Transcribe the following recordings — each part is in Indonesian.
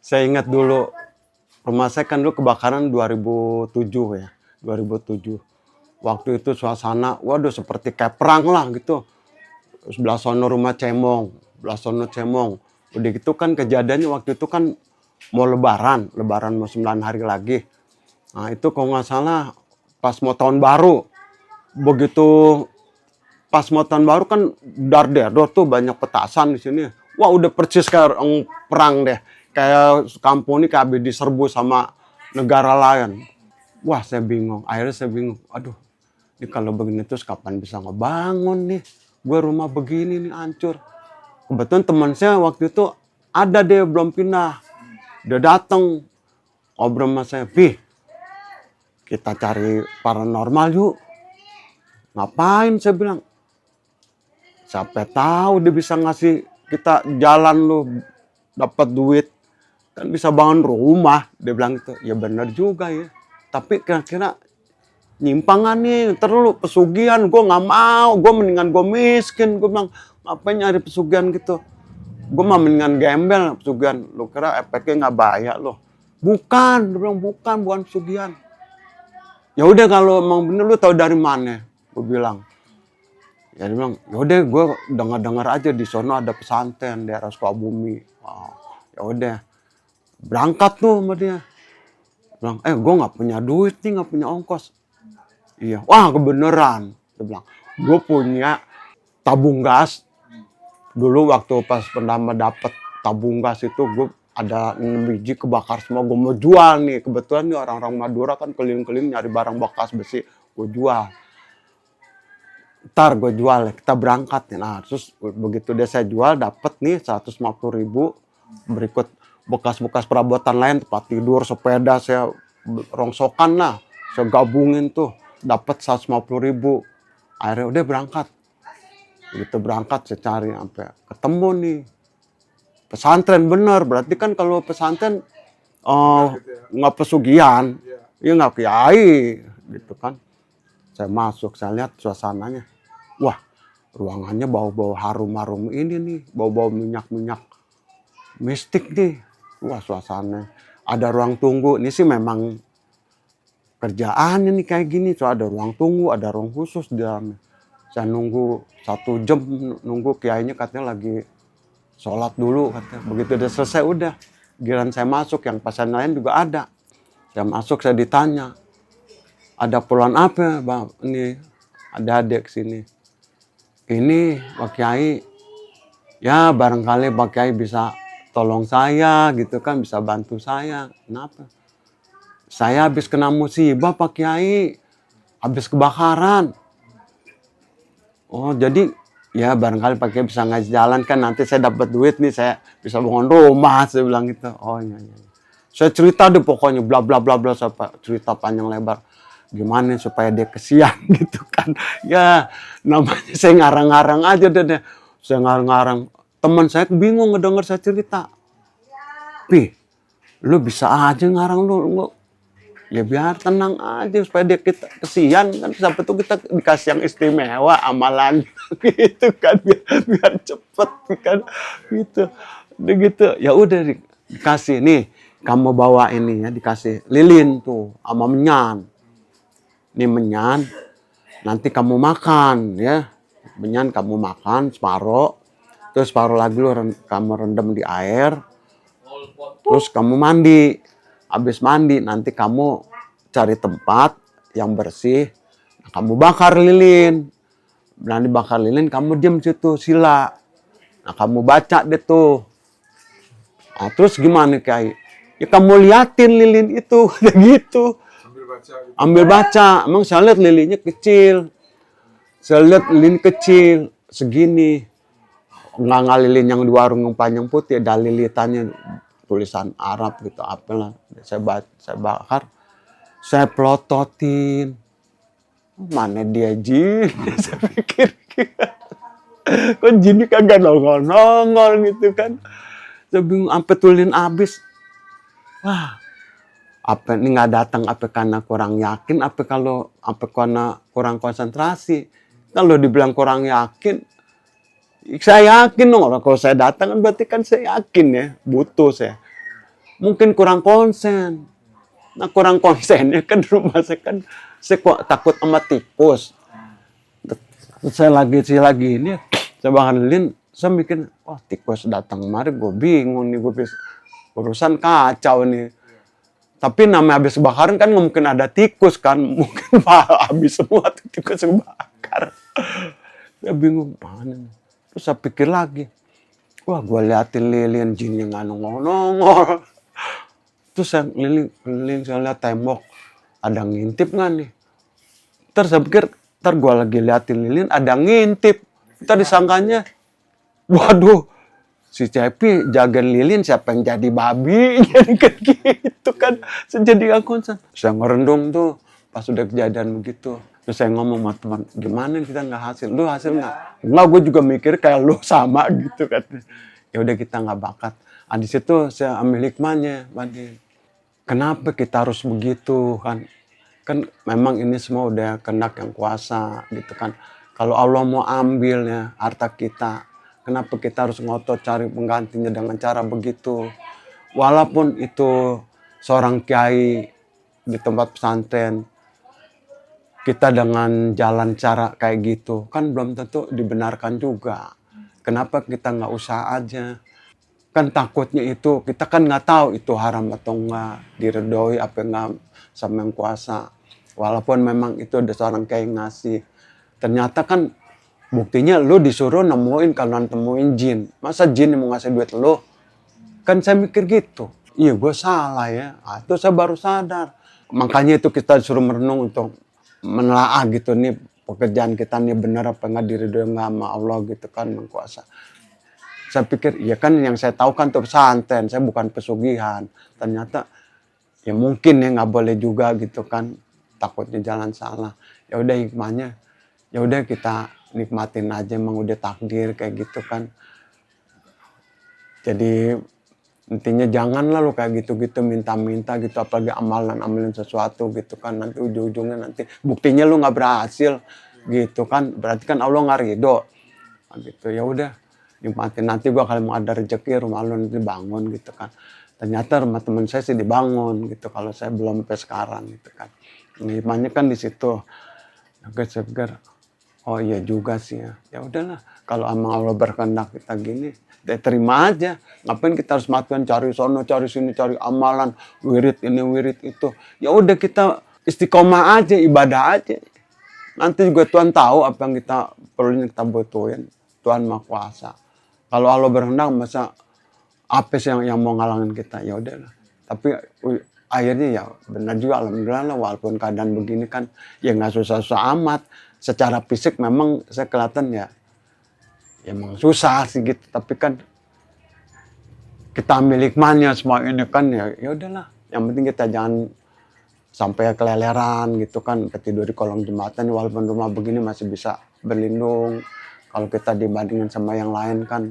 Saya ingat dulu, rumah saya kan dulu kebakaran 2007 ya, 2007. Waktu itu suasana, waduh seperti kayak perang lah gitu. Sebelah sono rumah cemong, sebelah sono cemong. Udah gitu kan kejadiannya waktu itu kan mau lebaran mau 9 hari lagi. Nah itu kalau nggak salah pas mau tahun baru, begitu pas mau tahun baru kan dar-der tuh banyak petasan di sini. Wah udah persis kayak orang perang deh. Kayak kampung ini kayak habis diserbu sama negara lain. Wah saya bingung. Akhirnya saya bingung. Aduh ini kalau begini terus kapan bisa ngebangun nih. Gue rumah begini nih hancur. Kebetulan teman saya waktu itu ada deh belum pindah. Dia datang ngobrol sama saya. Pi kita cari paranormal yuk. Ngapain saya bilang. Siapa tahu dia bisa ngasih kita jalan lu dapat duit kan bisa bangun rumah. Dia bilang gitu. Ya benar juga ya. Tapi kira-kira nyimpangan nih terlalu pesugihan. Gue nggak mau. Gue mendingan gue miskin. Gue bilang ngapain nyari pesugihan gitu. Gue mah mendingan gembel pesugihan. Lu kira efeknya nggak bahaya lo? Bukan. Dia bilang bukan pesugihan. Ya udah kalau emang bener lu tahu dari mana? Gue bilang. Ya dia bilang, yaudah gue dengar aja di sono ada pesantren daerah Sukabumi. Wow. Ya udah, berangkat tuh sama dia. Bilang, gue nggak punya duit nih, nggak punya ongkos. Iya, wah kebeneran. Dia bilang, gue punya tabung gas. Dulu waktu pas pertama dapet tabung gas itu gue ada 6 biji kebakar semua. Gue mau jual nih. Kebetulan nih orang-orang Madura kan keliling-keliling nyari barang bekas besi. Gue jual. Ntar gue jual ya, kita berangkat nih. Nah terus begitu dia saya jual dapet nih 150.000. Berikut bekas-bekas perabotan lain, tempat tidur, sepeda saya rongsokan lah. Saya gabungin tuh, dapet 150.000. Akhirnya udah berangkat. Begitu berangkat saya cari sampai ketemu nih. Pesantren bener, berarti kan kalau pesantren nggak pesugihan, ya nggak kiai gitu kan. Saya masuk, saya lihat suasananya. Wah, ruangannya bau-bau harum-harum ini nih. Bau-bau minyak-minyak mistik nih. Wah, suasananya. Ada ruang tunggu. Ini sih memang kerjaannya nih kayak gini. So, ada ruang tunggu, ada ruang khusus di dalamnya. Saya nunggu 1 jam, nunggu kiainya katanya lagi sholat dulu. Katanya. Begitu udah selesai, udah. Giliran saya masuk, yang pasien lain juga ada. Saya masuk, saya ditanya. Ada keperluan apa, Bang? Ini ada adik sini. Ini Pak Kiai, ya barangkali Pak Kiai bisa tolong saya gitu kan, bisa bantu saya. Kenapa? Saya habis kena musibah Pak Kiai, habis kebakaran. Oh jadi ya barangkali Pak Kiai bisa ngasih jalan kan, nanti saya dapat duit nih, saya bisa bangun rumah, saya bilang gitu. Oh iya. Saya cerita deh pokoknya bla bla bla bla, sampai cerita panjang lebar. Gimana supaya dia kesian gitu kan. Ya namanya saya ngarang-ngarang aja deh. Saya ngarang-ngarang. Teman saya bingung ngedenger saya cerita. Pi, lu bisa aja ngarang lu. Ya biar tenang aja supaya dia kita kesian kan. Sampai tuh kita dikasih yang istimewa amalan gitu kan. Biar cepet kan gitu. Udah gitu. Ya udah dikasih nih. Kamu bawa ini ya, dikasih lilin tuh sama menyan. Ini menyan, nanti kamu makan ya. Menyan kamu makan separuh, terus separuh lagi kamu rendam di air, terus kamu mandi. Habis mandi nanti kamu cari tempat yang bersih, kamu bakar lilin. Nanti bakar lilin, kamu diam situ sila. Nah kamu baca deh tuh. Nah, terus gimana Kiai? Ya kamu liatin lilin itu, gitu. Ambil baca, emang saya lihat lilinnya kecil. Saya lihat lilin kecil, segini. Nggak lilin yang di warung yang panjang putih, ada lilitannya tulisan Arab gitu, apalah. Saya bakar, saya pelototin. Mana dia jin? Saya pikir, kok jinnya kagak nongol gitu kan. Saya bingung, sampai tulin habis. Wah. Apa ini nggak datang apa karena kurang yakin, apa karena kurang konsentrasi. Kalau dibilang kurang yakin, saya yakin dong. Kalau saya datang kan berarti kan saya yakin ya, butuh saya. mungkin kurang konsen. Nah kurang konsennya kan rumah saya kok takut sama tikus. Terus saya lagi ini, saya bangunin, saya mikir, wah tikus datang kemarin, gue bingung nih, urusan kacau nih. Tapi namanya habis kebakaran kan nggak mungkin ada tikus kan, mungkin habis semua tuh tikus kebakar. Saya bingung, mana nih. Terus saya pikir lagi, wah gue liatin lilin jin yang nongol. Terus saya keliling, saya lihat tembok, ada ngintip nggak nih? Terus saya pikir, ntar gue lagi liatin lilin, ada ngintip. Ntar disangkanya, waduh, si Cepi jagain lilin, siapa yang jadi babi? Jadi kan gitu kan. Saya jadi gak konsen. Saya ngerendung tuh, pas udah kejadian begitu. Terus saya ngomong sama teman, gimana kita nggak hasil? Lu hasil nggak? Enggak, gue juga mikir kayak lu sama gitu kan. Ya udah kita nggak bakat. Di situ saya ambil hikmahnya, Badin. Kenapa kita harus begitu kan? Kan memang ini semua udah kehendak yang kuasa gitu kan. Kalau Allah mau ambilnya harta kita, kenapa kita harus ngotot cari penggantinya dengan cara begitu? Walaupun itu seorang kiai di tempat pesantren, kita dengan jalan cara kayak gitu, kan belum tentu dibenarkan juga. Kenapa kita nggak usah aja? Kan takutnya itu, kita kan nggak tahu itu haram atau enggak, diredoi apa enggak sama yang kuasa. Walaupun memang itu ada seorang kayak ngasih. Ternyata kan buktinya lu disuruh nemuin kalau nemuin jin. Masa jin yang mau ngasih duit lu? Kan saya mikir gitu. Iya gue salah ya. Itu saya baru sadar. Makanya itu kita disuruh merenung untuk menelaah gitu nih pekerjaan kita nih benar apa enggak, diridhoi enggak sama Allah gitu kan, yang kuasa. Saya pikir, ya kan yang saya tahu kan tuh pesantren, saya bukan pesugihan. Ternyata, ya mungkin ya nggak boleh juga gitu kan, takutnya jalan salah. Ya udah hikmahnya, ya udah kita nikmatin aja, emang udah takdir kayak gitu kan. Jadi intinya janganlah lo kayak gitu-gitu minta-minta gitu, apalagi amalan sesuatu gitu kan, nanti ujung-ujungnya nanti buktinya lu nggak berhasil gitu kan, berarti kan Allah nggak ridho. Gitu ya udah. Nikmatin nanti gua kalau mau ada rezeki rumah lu nanti bangun gitu kan. Ternyata rumah teman saya sih dibangun gitu kalau saya belum sampai sekarang gitu kan. Hikmahnya kan di situ. Oke, saya pikir, oh iya juga sih ya. Ya udahlah, kalau emang Allah berkehendak kita gini, ya terima aja. Ngapain kita harus matian cari sono, cari sini, cari amalan, wirid ini, wirid itu. Ya udah kita istiqomah aja, ibadah aja. Nanti juga Tuhan tahu apa yang kita perlu kita butuhin. Tuhan Maha Kuasa. Kalau Allah berkehendak, masa apa sih yang mau ngalangin kita? Ya udahlah. Tapi akhirnya ya benar juga, alhamdulillah lah, walaupun keadaan begini kan ya nggak susah-susah amat. Secara fisik memang saya kelihatan ya emang susah sih gitu. Tapi kan kita ambil hikmahnya semua ini kan ya udahlah. Yang penting kita jangan sampai keleleran gitu kan, ketidur di kolong jembatan, walaupun rumah begini masih bisa berlindung. Kalau kita dibandingin sama yang lain kan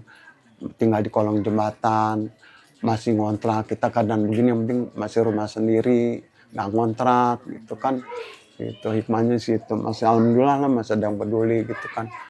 tinggal di kolong jembatan, masih ngontrak, kita keadaan begini yang penting masih rumah sendiri, nggak ngontrak gitu kan. Itu hikmahnya sih itu, masih alhamdulillah lah masih ada yang peduli gitu kan.